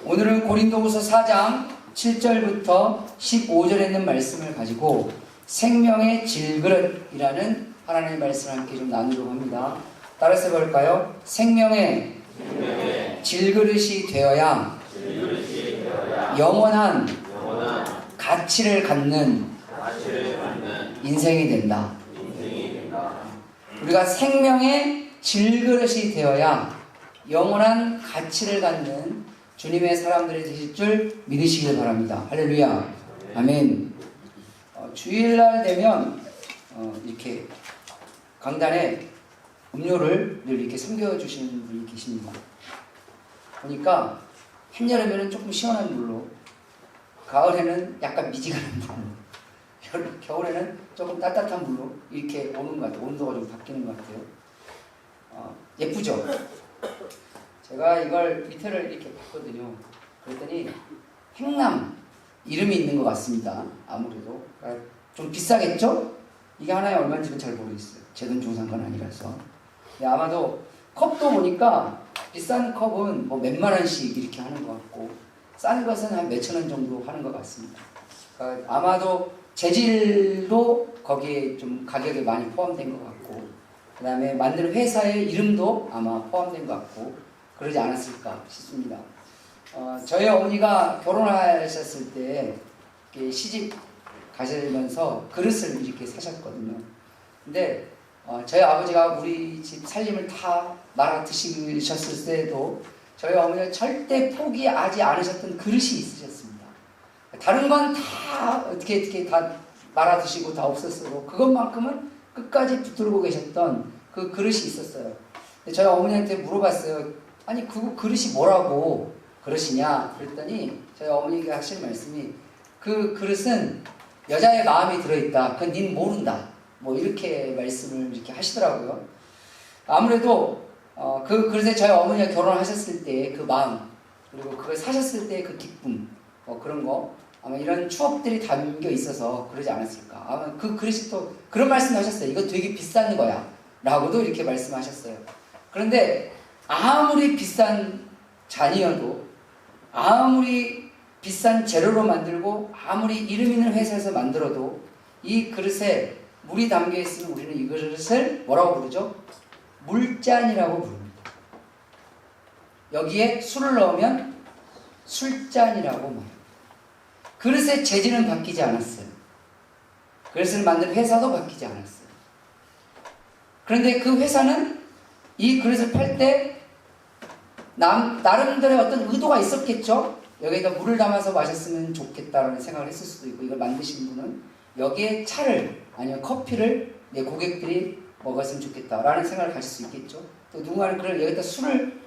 오늘은 고린도후서 4장 7절부터 15절에 있는 말씀을 가지고 생명의 질그릇이라는 하나님의 말씀을 함께 좀 나누려고 합니다. 따라서 볼까요? 생명의 질그릇이 되어야 영원한 가치를 갖는 인생이 된다. 우리가 생명의 질그릇이 되어야 영원한 가치를 갖는 주님의 사람들이 되실 줄 믿으시길 바랍니다. 할렐루야. 아멘. 주일날 되면 이렇게 강단에 음료를 늘 이렇게 섬겨주시는 분이 계십니다. 보니까 한여름에는 조금 시원한 물로, 가을에는 약간 미지근한 물로, 겨울에는 조금 따뜻한 물로 이렇게 오는 것 같아요. 온도가 좀 바뀌는 것 같아요. 예쁘죠? 제가 이걸 밑에를 이렇게 봤거든요. 그랬더니 행남 이름이 있는 것 같습니다. 아무래도 좀 비싸겠죠? 이게 하나에 얼마인지는 잘 모르겠어요. 제 돈 주고 산 건 아니라서. 아마도 컵도 보니까 비싼 컵은 뭐 몇만 원씩 이렇게 하는 것 같고, 싼 것은 한 몇천 원 정도 하는 것 같습니다. 그러니까 아마도 재질도 거기에 좀 가격에 많이 포함된 것 같고, 그 다음에 만든 회사의 이름도 아마 포함된 것 같고, 그러지 않았을까 싶습니다. 저희 어머니가 결혼하셨을 때 시집 가시면서 그릇을 이렇게 사셨거든요. 근데 저희 아버지가 우리 집 살림을 다 말아 드시셨을 때도 저희 어머니가 절대 포기하지 않으셨던 그릇이 있으셨습니다. 다른 건 다 어떻게 다 말아 드시고 다 없었어도 그것만큼은 끝까지 붙들고 계셨던 그 그릇이 있었어요. 저희 어머니한테 물어봤어요. 아니 그 그릇이 뭐라고 그릇이냐 그랬더니 저희 어머니가 하실 말씀이, 그 그릇은 여자의 마음이 들어있다. 그건 닌 모른다. 뭐 이렇게 말씀을 이렇게 하시더라고요. 아무래도 그 그릇에 저희 어머니가 결혼하셨을 때 그 마음, 그리고 그걸 사셨을 때 그 기쁨, 그런 거, 아마 이런 추억들이 담겨 있어서 그러지 않았을까. 아마 그 그릇이 또 그런 말씀을 하셨어요. 이거 되게 비싼 거야 라고도 이렇게 말씀하셨어요. 그런데 아무리 비싼 잔이어도, 아무리 비싼 재료로 만들고, 아무리 이름 있는 회사에서 만들어도 이 그릇에 물이 담겨 있으면 우리는 이 그릇을 뭐라고 부르죠? 물잔이라고 부릅니다. 여기에 술을 넣으면 술잔이라고 말합니다. 그릇의 재질은 바뀌지 않았어요. 그릇을 만든 회사도 바뀌지 않았어요. 그런데 그 회사는 이 그릇을 팔 때 나름대로의 어떤 의도가 있었겠죠? 여기에다 물을 담아서 마셨으면 좋겠다라는 생각을 했을 수도 있고, 이걸 만드신 분은 여기에 차를 아니면 커피를 내 고객들이 먹었으면 좋겠다라는 생각을 가질 수 있겠죠. 또 누군가는 그걸 여기다 술을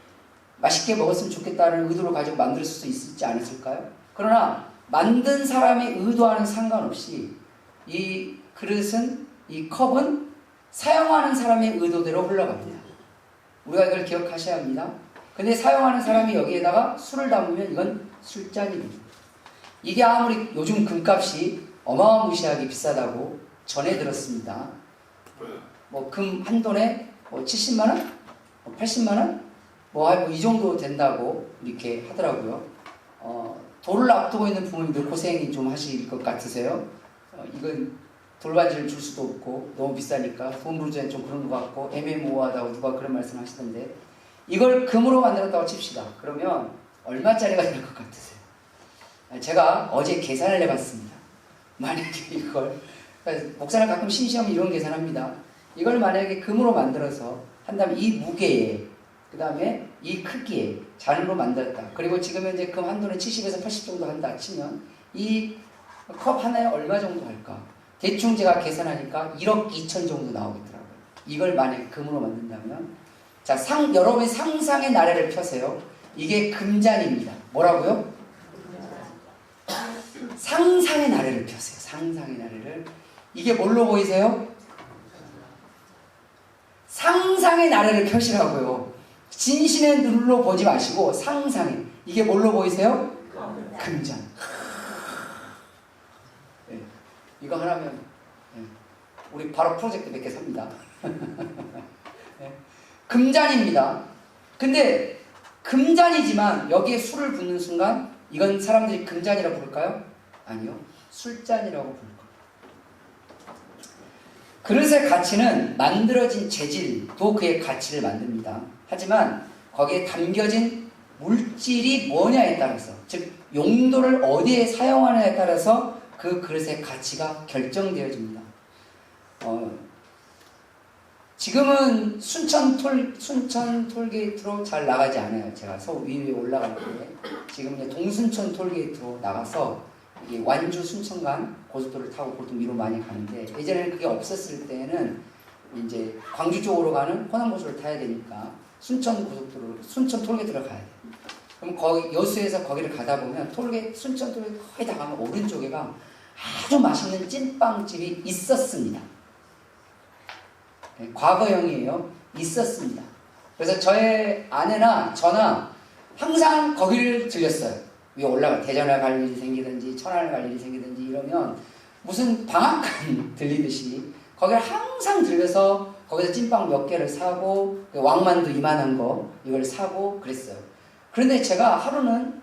맛있게 먹었으면 좋겠다는 의도를 가지고 만들 수도 있지 않았을까요? 그러나 만든 사람의 의도와는 상관없이 이 그릇은, 이 컵은 사용하는 사람의 의도대로 흘러갑니다. 우리가 이걸 기억하셔야 합니다. 근데 사용하는 사람이 여기에다가 술을 담으면 이건 술잔입니다. 이게 아무리 요즘 금값이 어마무시하게 비싸다고 전해 들었습니다. 뭐 금 한 돈에 뭐 70만 원? 80만 원? 뭐 이 정도 된다고 이렇게 하더라고요. 돌을 앞두고 있는 부모님들 고생이 좀 하실 것 같으세요? 이건 돌반지를 줄 수도 없고 너무 비싸니까 돈으로 주기엔 좀 그런 것 같고 애매모호하다고 누가 그런 말씀 하시던데, 이걸 금으로 만들었다고 칩시다. 그러면 얼마짜리가 될 것 같으세요? 제가 어제 계산을 해봤습니다. 만약에 이걸, 목사는 가끔 심시하면 이런 계산합니다. 이걸 만약에 금으로 만들어서 한다면 이 무게에, 그 다음에 이 크기에 잔으로 만들었다. 그리고 지금 현재 금 한 돈에 70에서 80 정도 한다 치면 이 컵 하나에 얼마 정도 할까? 대충 제가 계산하니까 1억 2천 정도 나오겠더라고요. 이걸 만약에 금으로 만든다면, 자, 여러분이 상상의 나래를 펴세요. 이게 금잔입니다. 뭐라고요? 상상의 나래를 펴세요. 상상의 나래를. 이게 뭘로 보이세요? 상상의 나래를 펴시라고요. 진신의 눈으로 보지 마시고 상상의. 이게 뭘로 보이세요? 금잔. 네. 이거 하나면 우리 바로 프로젝트 몇 개 삽니다. 네. 금잔입니다. 근데 금잔이지만 여기에 술을 붓는 순간 이건 사람들이 금잔이라고 부를까요? 아니요. 술잔이라고 부를 거예요. 그릇의 가치는 만들어진 재질도 그의 가치를 만듭니다. 하지만 거기에 담겨진 물질이 뭐냐에 따라서, 즉 용도를 어디에 사용하느냐에 따라서 그 그릇의 가치가 결정되어집니다. 지금은 순천 톨게이트로 잘 나가지 않아요. 제가 서울 위에 올라갈 때 지금 이제 동순천 톨게이트로 나가서 이 완주 순천 간 고속도로를 타고 보통 위로 많이 가는데, 예전에는 그게 없었을 때는 이제 광주 쪽으로 가는 호남고속도로를 타야 되니까 순천 고속도로, 순천 톨게이트로 가야 돼요. 그럼 거기 여수에서 거기를 가다 보면 순천 톨게이트 거의 다 가면 오른쪽에가 아주 맛있는 찐빵집이 있었습니다. 네, 과거형이에요. 있었습니다. 그래서 저의 아내나 저나 항상 거기를 들렸어요. 위에 올라가 대전에 갈 일이 생기든지 천안에 갈 일이 생기든지 이러면 무슨 방앗간 들리듯이 거기를 항상 들려서 거기서 찐빵 몇 개를 사고 왕만두 이만한 거 이걸 사고 그랬어요. 그런데 제가 하루는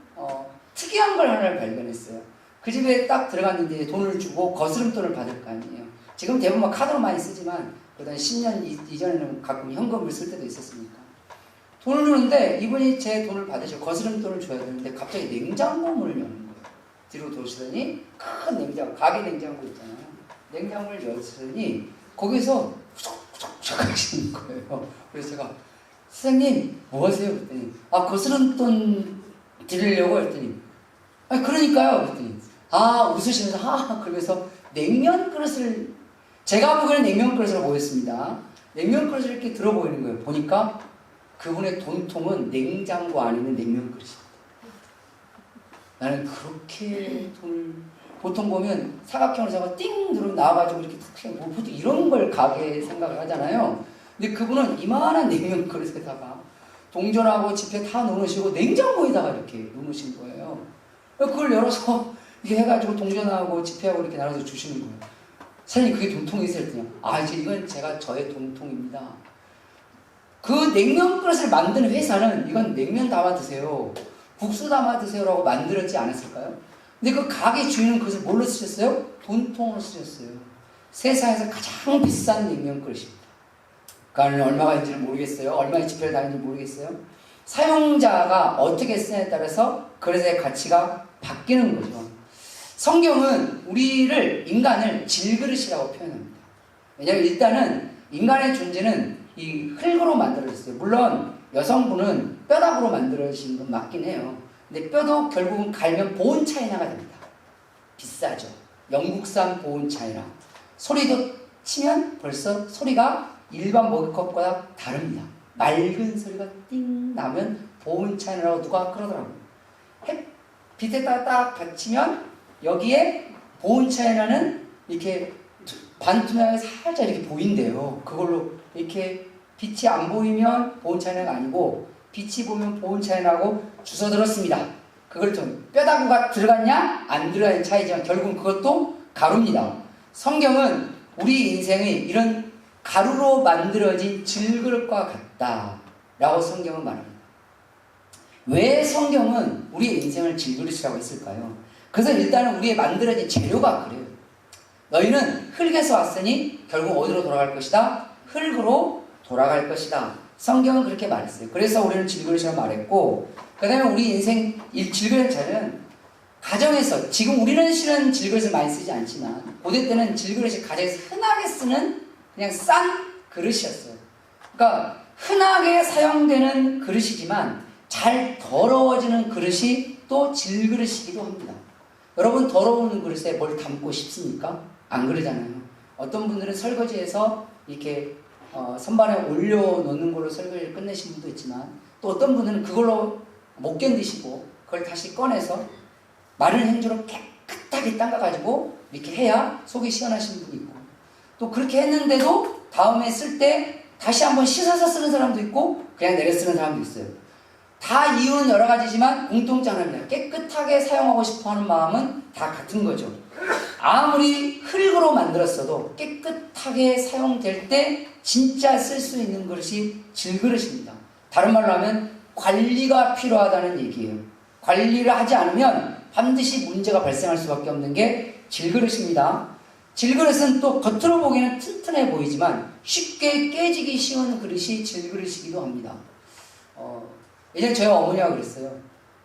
특이한 걸 하나를 발견했어요. 그 집에 딱 들어갔는데 돈을 주고 거스름돈을 받을 거 아니에요. 지금 대부분 카드로 많이 쓰지만 그다음에 10년 이전에는 가끔 현금을 쓸 때도 있었으니까 돈을 주는데 이분이 제 돈을 받으시고 거스름돈을 줘야 되는데 갑자기 냉장고 문을 여는 거예요. 뒤로 도시더니 큰 냉장고, 가게 냉장고 있잖아요. 냉장고를 열었더니 거기서 후적후적 하시는 거예요. 그래서 제가 선생님 뭐 하세요? 그랬더니 거스름돈 드리려고 했더니 그러니까요. 그랬더니 웃으시면서 그러면서 냉면 그릇을, 제가 보기에는 냉면 그릇으로 보였습니다. 냉면 그릇을 이렇게 들어 보이는 거예요. 보니까 그분의 돈통은 냉장고 안에 있는 냉면 그릇입니다. 나는 그렇게 돈을, 보통 보면 사각형으로 잡아 띵 들어 나와가지고 이렇게 보통 이런 걸 가게 생각을 하잖아요. 근데 그분은 이만한 냉면 그릇에다가 동전하고 지폐 다 넣으시고 냉장고에다가 이렇게 넣으신 거예요. 그걸 열어서 이렇게 해가지고 동전하고 지폐하고 이렇게 나눠서 주시는 거예요. 사장님 그게 돈통이세요? 했더니 이건 저의 돈통입니다. 그 냉면 그릇을 만드는 회사는 이건 냉면 담아 드세요, 국수 담아 드세요라고 만들었지 않았을까요? 근데 그 가게 주인은 그것을 뭘로 쓰셨어요? 돈통으로 쓰셨어요. 세상에서 가장 비싼 냉면 그릇입니다. 그거는 얼마가 있는지는 모르겠어요. 얼마의 지폐를 다니는지 모르겠어요. 사용자가 어떻게 쓰냐에 따라서 그릇의 가치가 바뀌는 거죠. 성경은 인간을 질그릇이라고 표현합니다. 왜냐하면 일단은 인간의 존재는 이 흙으로 만들어졌어요. 물론 여성분은 뼈다구로 만들어진 건 맞긴 해요. 근데 뼈도 결국은 갈면 보온 차이나가 됩니다. 비싸죠. 영국산 보온 차이나. 소리도 치면 벌써 소리가 일반 머그컵보다 다릅니다. 맑은 소리가 띵 나면 보온 차이나라고 누가 그러더라고요. 햇빛에다가 딱 받치면 여기에 보온 차이나는 이렇게 반투명하게 살짝 이렇게 보인대요. 그걸로 이렇게 빛이 안 보이면 보온 차이나가 아니고 빛이 보면 보온 차이나고 주워 들었습니다. 그걸 좀 뼈다구가 들어갔냐 안 들어간 차이지만 결국은 그것도 가루입니다. 성경은 우리 인생이 이런 가루로 만들어진 질그릇과 같다라고 성경은 말합니다. 왜 성경은 우리의 인생을 질그릇이라고 했을까요? 그래서 일단은 우리의 만들어진 재료가 그래요. 너희는 흙에서 왔으니 결국 어디로 돌아갈 것이다? 흙으로 돌아갈 것이다. 성경은 그렇게 말했어요. 그래서 우리는 질그릇이라고 말했고, 그 다음에 우리 인생 질그릇 자는 가정에서, 지금 우리는 실은 질그릇을 많이 쓰지 않지만 고대 때는 질그릇이 가정에서 흔하게 쓰는 그냥 싼 그릇이었어요. 그러니까 흔하게 사용되는 그릇이지만 잘 더러워지는 그릇이 또 질그릇이기도 합니다. 여러분 더러운 그릇에 뭘 담고 싶습니까? 안 그러잖아요. 어떤 분들은 설거지해서 이렇게 선반에 올려놓는 걸로 설거지를 끝내신 분도 있지만, 또 어떤 분들은 그걸로 못 견디시고 그걸 다시 꺼내서 마른 행주로 깨끗하게 닦아가지고 이렇게 해야 속이 시원하신 분이 있고, 또 그렇게 했는데도 다음에 쓸 때 다시 한번 씻어서 쓰는 사람도 있고 그냥 내려 쓰는 사람도 있어요. 다 이유는 여러 가지지만 공통점 하나입니다. 깨끗하게 사용하고 싶어하는 마음은 다 같은 거죠. 아무리 흙으로 만들었어도 깨끗하게 사용될 때 진짜 쓸 수 있는 그릇이 질그릇입니다. 다른 말로 하면 관리가 필요하다는 얘기예요. 관리를 하지 않으면 반드시 문제가 발생할 수밖에 없는 게 질그릇입니다. 질그릇은 또 겉으로 보기에는 튼튼해 보이지만 쉽게 깨지기 쉬운 그릇이 질그릇이기도 합니다. 예전에 저희 어머니가 그랬어요.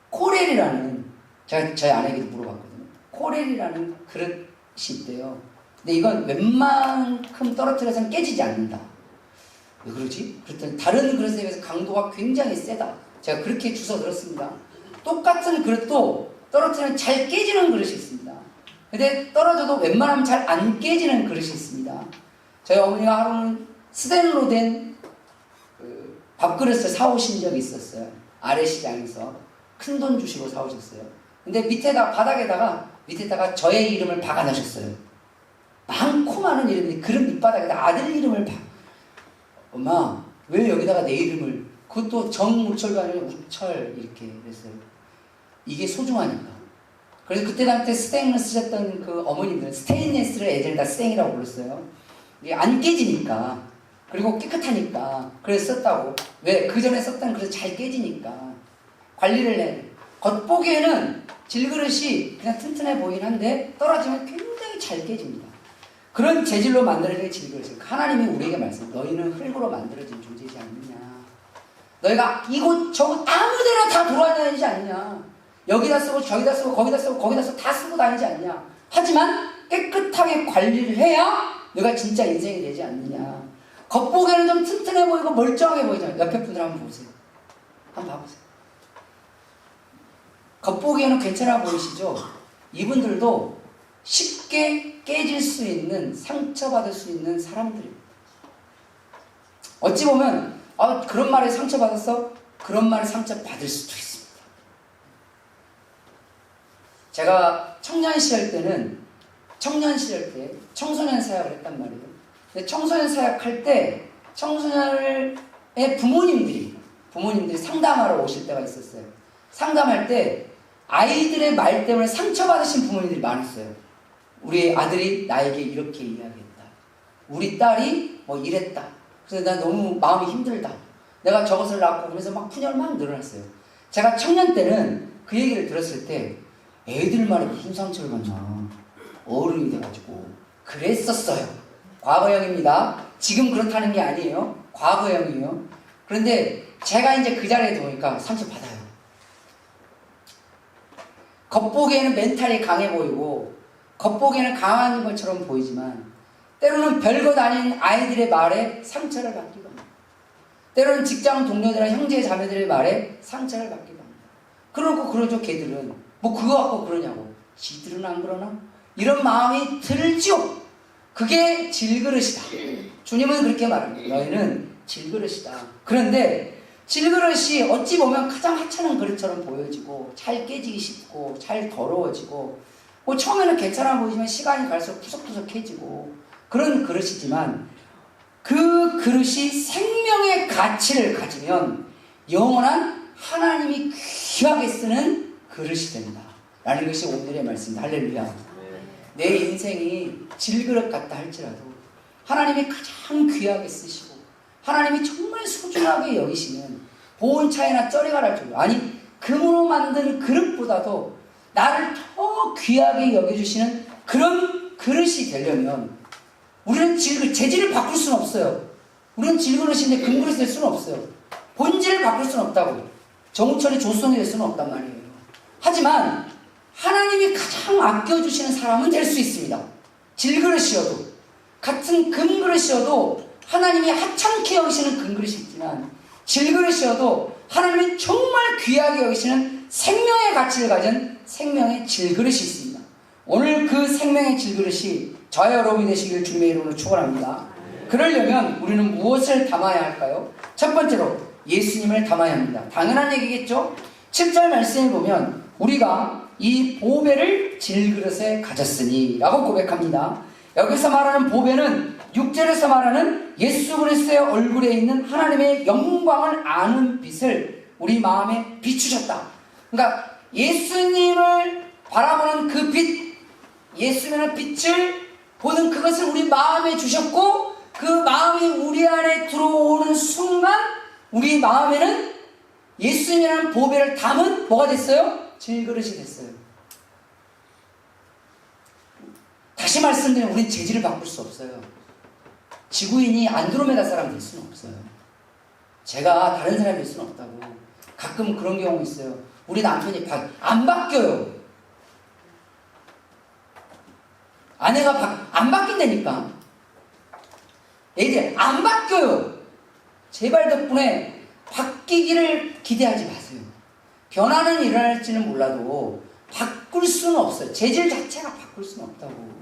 코렐이라는, 제가 저희 아내에게도 물어봤거든요. 코렐이라는 그릇이 있대요. 근데 이건 웬만큼 떨어뜨려서는 깨지지 않는다. 왜 그러지? 그랬더니 다른 그릇에 비해서 강도가 굉장히 세다. 제가 그렇게 주워 들었습니다. 똑같은 그릇도 떨어뜨리면 잘 깨지는 그릇이 있습니다. 근데 떨어져도 웬만하면 잘 안 깨지는 그릇이 있습니다. 저희 어머니가 하루는 스테인로 된 밥그릇을 사오신 적이 있었어요. 아래 시장에서 큰 돈 주시고 사오셨어요. 근데 바닥에다가 밑에다가 저의 이름을 박아놓으셨어요. 많고 많은 이름이 그릇 밑바닥에다 아들 이름을 엄마 왜 여기다가 내 이름을, 그것도 정우철도 아니고 우철 이렇게 그랬어요. 이게 소중하니까. 그래서 그때 당시 스테인레스 쓰셨던 그 어머님들은 스테인레스를 예전에 다 스테인이라고 불렀어요. 이게 안 깨지니까, 그리고 깨끗하니까 그래서 썼다고. 왜? 그 전에 썼던 그릇 잘 깨지니까 관리를 해. 겉보기에는 질그릇이 그냥 튼튼해 보이긴 한데 떨어지면 굉장히 잘 깨집니다. 그런 재질로 만들어진 질그릇을 하나님이 우리에게 말씀, 너희는 흙으로 만들어진 존재이지 않느냐. 너희가 이곳 저곳 아무데나 다 돌아다니지 않냐. 여기다 쓰고 저기다 쓰고 거기다 쓰고 거기다 쓰고 다 쓰고 다니지 않냐. 하지만 깨끗하게 관리를 해야 너가 진짜 인생이 되지 않느냐. 겉보기에는 좀 튼튼해 보이고 멀쩡하게 보이잖아요. 옆에 분들 한번 보세요. 한번 봐보세요. 겉보기에는 괜찮아 보이시죠? 이분들도 쉽게 깨질 수 있는, 상처받을 수 있는 사람들입니다. 어찌 보면 그런 말에 상처받았어? 그런 말에 상처받을 수도 있습니다. 제가 청년 시절 때 청소년 사역을 했단 말이에요. 근데 청소년 사역할 때 청소년의 부모님들이 상담하러 오실 때가 있었어요. 상담할 때 아이들의 말 때문에 상처받으신 부모님들이 많았어요. 우리 아들이 나에게 이렇게 이야기했다. 우리 딸이 뭐 이랬다. 그래서 난 너무 마음이 힘들다. 내가 저것을 낳고 그래서 막 푸념을 막 늘어났어요. 제가 청년 때는 그 얘기를 들었을 때 애들 말에 무슨 상처를 받나. 어른이 돼가지고 그랬었어요. 과거형입니다. 지금 그렇다는 게 아니에요. 과거형이에요. 그런데 제가 이제 그 자리에 들어오니까 상처받아요. 겉보기에는 멘탈이 강해 보이고 겉보기에는 강한 것처럼 보이지만 때로는 별것 아닌 아이들의 말에 상처를 받기도 합니다. 때로는 직장 동료들이나 형제 자매들의 말에 상처를 받기도 합니다. 그러죠. 걔들은 뭐 그거 갖고 그러냐고. 지들은 안 그러나? 이런 마음이 들죠. 그게 질그릇이다. 주님은 그렇게 말합니다. 너희는 질그릇이다. 그런데 질그릇이 어찌 보면 가장 하찮은 그릇처럼 보여지고 잘 깨지기 쉽고 잘 더러워지고 뭐 처음에는 괜찮아 보이지만 시간이 갈수록 푸석푸석해지고 그런 그릇이지만 그 그릇이 생명의 가치를 가지면 영원한 하나님이 귀하게 쓰는 그릇이 된다 라는 것이 오늘의 말씀입니다. 할렐루야. 내 인생이 질그릇 같다 할지라도 하나님이 가장 귀하게 쓰시고 하나님이 정말 소중하게 여기시는 보온차이나 쩌리가 날 정도, 아니 금으로 만든 그릇보다도 나를 더 귀하게 여겨주시는 그런 그릇이 되려면 우리는 재질을 바꿀 수는 없어요. 우리는 질그릇인데 금그릇이 될 수는 없어요. 본질을 바꿀 수는 없다고. 정우철이 조수성이 될 수는 없단 말이에요. 하지만 하나님이 가장 아껴주시는 사람은 될 수 있습니다. 질그릇이어도, 같은 금그릇이어도 하나님이 하찮게 여기시는 금그릇이 있지만 질그릇이어도 하나님이 정말 귀하게 여기시는 생명의 가치를 가진 생명의 질그릇이 있습니다. 오늘 그 생명의 질그릇이 저와 여러분이 되시길 주님의 이름으로 축원합니다. 그러려면 우리는 무엇을 담아야 할까요? 첫 번째로 예수님을 담아야 합니다. 당연한 얘기겠죠? 7절 말씀을 보면 우리가 이 보배를 질그릇에 가졌으니 라고 고백합니다. 여기서 말하는 보배는 6절에서 말하는 예수 그리스도의 얼굴에 있는 하나님의 영광을 아는 빛을 우리 마음에 비추셨다. 그러니까 예수님을 바라보는 그 빛, 예수님의 빛을 보는 그것을 우리 마음에 주셨고 그 마음이 우리 안에 들어오는 순간 우리 마음에는 예수님이라는 보배를 담은 뭐가 됐어요? 질그릇이 됐어요. 다시 말씀드리면 우린 재질을 바꿀 수 없어요. 지구인이 안드로메다 사람 될 수는 없어요. 제가 다른 사람이 될 수는 없다고. 가끔 그런 경우 있어요. 우리 남편이 안 바뀌어요. 아내가 안 바뀐다니까. 애들이 안 바뀌어요. 제발 덕분에 바뀌기를 기대하지 마세요. 변화는 일어날지는 몰라도 바꿀 수는 없어요. 재질 자체가 바꿀 수는 없다고.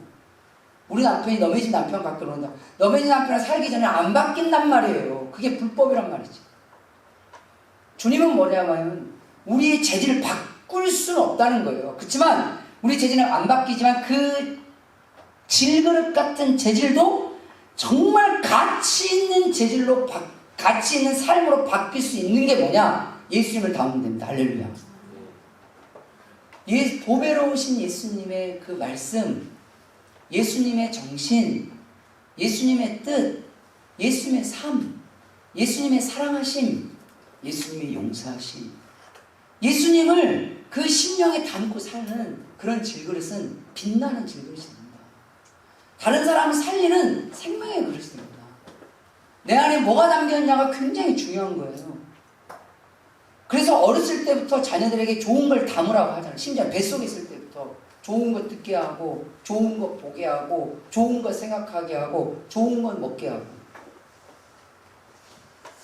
우리 남편이 너네 집 남편 갖고 그런다. 너네 집 남편이랑 살기 전에 안 바뀐단 말이에요. 그게 불법이란 말이지. 주님은 뭐냐면 우리의 재질을 바꿀 수는 없다는 거예요. 그렇지만 우리 재질은 안 바뀌지만 그 질그릇 같은 재질도 정말 가치 있는 재질로 가치 있는 삶으로 바뀔 수 있는 게 뭐냐? 예수님을 담으면 됩니다. 할렐루야. 보배로우신 예수님의 그 말씀, 예수님의 정신, 예수님의 뜻, 예수님의 삶, 예수님의 사랑하심, 예수님의 용서하심, 예수님을 그 심령에 담고 사는 그런 질그릇은 빛나는 질그릇이 됩니다. 다른 사람을 살리는 생명의 그릇이 됩니다. 내 안에 뭐가 담겨있냐가 굉장히 중요한 거예요. 그래서 어렸을 때부터 자녀들에게 좋은 걸 담으라고 하잖아요. 심지어 뱃속에 있을 때부터 좋은 거 듣게 하고, 좋은 거 보게 하고, 좋은 거 생각하게 하고, 좋은 건 먹게 하고.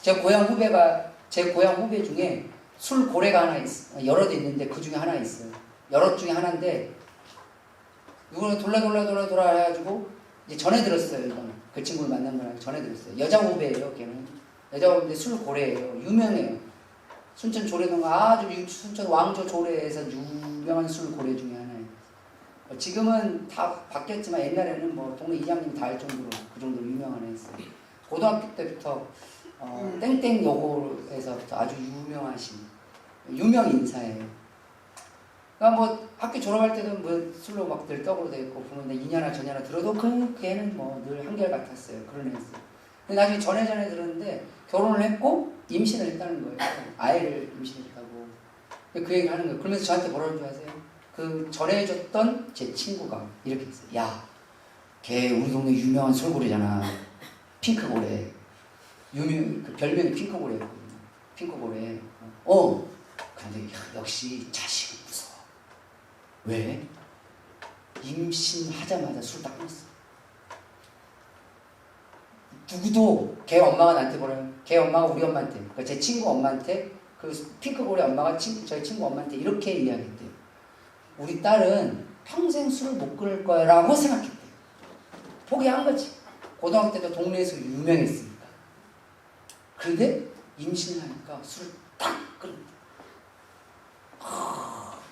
제 고향 후배 중에 술 고래가 하나 있어요. 여럿 있는데 그 중에 하나 있어요. 여럿 중에 하나인데 누구는 돌아 해가지고 이제 전해 들었어요. 이건 그 친구를 만난 거랑 전해 들었어요. 여자 후배예요. 걔는 여자 후배인데 술 고래예요. 유명해요. 순천 조례동가 아주 순천 왕조 조례에서 유명한 술 고래 중에 하나예요. 지금은 다 바뀌었지만 옛날에는 뭐 동네 이장님이 다 알 정도로 그 정도로 유명한 애였어요. 고등학교 때부터 땡땡 여고에서부터 아주 유명 인사예요. 그러니까 뭐 학교 졸업할 때도 뭐 술로 막 늘 떡으로 돼 있고 부모님 이년아 저년아 들어도 그 걔는 뭐 늘 한결 같았어요. 그런 애였어요. 근데 나중에 전에 들었는데 결혼을 했고 임신을 했다는 거예요. 아이를 임신했다고. 그 얘기를 하는 거예요. 그러면서 저한테 뭐라는 줄 아세요? 그 전해줬던 제 친구가 이렇게 했어요. 야, 걔 우리 동네 유명한 술고래잖아. 핑크고래. 그 별명이 핑크고래였거든요. 핑크고래. 근데 역시 자식은 무서워. 왜? 임신하자마자 술 딱 끊었어. 누구도 걔 엄마가 나한테 뭐라면 걔 엄마가 우리 엄마한테 그러니까 제 친구 엄마한테 그 핑크고래 엄마가 저희 친구 엄마한테 이렇게 이야기했대요. 우리 딸은 평생 술을 못 끊을 거야 라고 생각했대요. 포기한 거지. 고등학교 때도 동네에서 유명했으니까. 그런데 임신을 하니까 술을 딱 끊었대.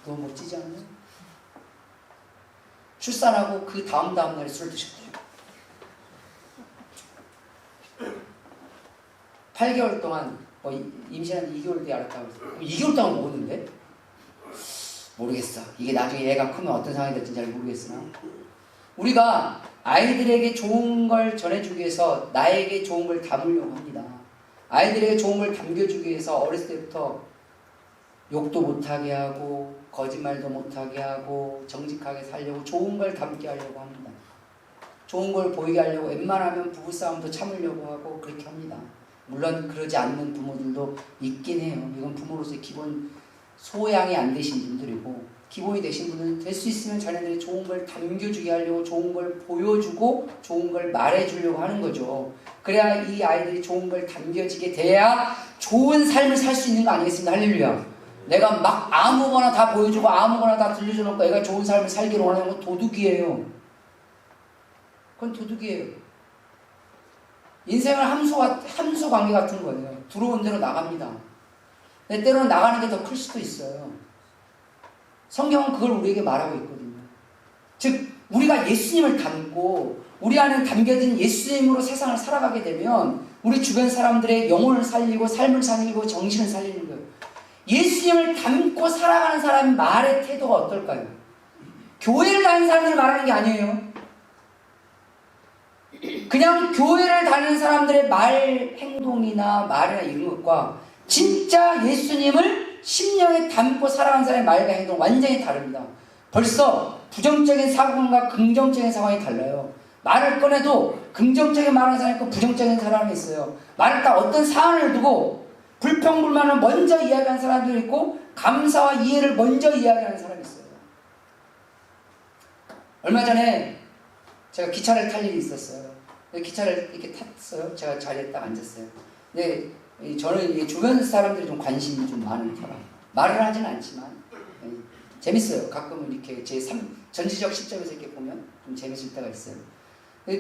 너무 멋지지 않나요? 출산하고 그 다음 날에 술을 드셨대요. 8개월 동안 임신한 2개월 뒤에 알았다고 했어요. 2개월 동안 먹었는데? 모르겠어. 이게 나중에 얘가 크면 어떤 상황이 될지 잘 모르겠으나 우리가 아이들에게 좋은 걸 전해주기 위해서 나에게 좋은 걸 담으려고 합니다. 아이들에게 좋은 걸 담겨주기 위해서 어렸을 때부터 욕도 못하게 하고 거짓말도 못하게 하고 정직하게 살려고 좋은 걸 담게 하려고 합니다. 좋은 걸 보이게 하려고 웬만하면 부부싸움도 참으려고 하고 그렇게 합니다. 물론 그러지 않는 부모들도 있긴 해요. 이건 부모로서의 기본 소양이 안 되신 분들이고 기본이 되신 분은 될 수 있으면 자녀들이 좋은 걸 담겨주게 하려고 좋은 걸 보여주고 좋은 걸 말해주려고 하는 거죠. 그래야 이 아이들이 좋은 걸 담겨지게 돼야 좋은 삶을 살 수 있는 거 아니겠습니까? 할렐루야. 내가 막 아무거나 다 보여주고 아무거나 다 들려줘 놓고 애가 좋은 삶을 살기로 원하는 건 도둑이에요. 그건 도둑이에요. 인생은 함수 관계 같은 거예요. 들어온 대로 나갑니다. 근데 때로는 나가는 게 더 클 수도 있어요. 성경은 그걸 우리에게 말하고 있거든요. 즉 우리가 예수님을 담고 우리 안에 담겨진 예수님으로 세상을 살아가게 되면 우리 주변 사람들의 영혼을 살리고 삶을 살리고 정신을 살리는 거예요. 예수님을 담고 살아가는 사람의 말의 태도가 어떨까요? 교회를 다니는 사람들을 말하는 게 아니에요. 그냥 교회를 다니는 사람들의 말, 행동이나 말이나 이런 것과 진짜 예수님을 심령에 담고 살아가는 사람의 말과 행동 완전히 다릅니다. 벌써 부정적인 상황과 긍정적인 상황이 달라요. 말을 꺼내도 긍정적인 말하는 사람이 있고 부정적인 사람이 있어요. 말을 딱 어떤 사안을 두고 불평불만을 먼저 이야기하는 사람도 있고 감사와 이해를 먼저 이야기하는 사람이 있어요. 얼마 전에 제가 기차를 탈 일이 있었어요. 기차를 이렇게 탔어요. 제가 자리에 딱 앉았어요. 근데 저는 주변 사람들이 좀 관심이 좀 많은 사람. 말을 하진 않지만 재밌어요. 가끔은 이렇게 제 전지적 시점에서 이렇게 보면 좀 재밌을 때가 있어요.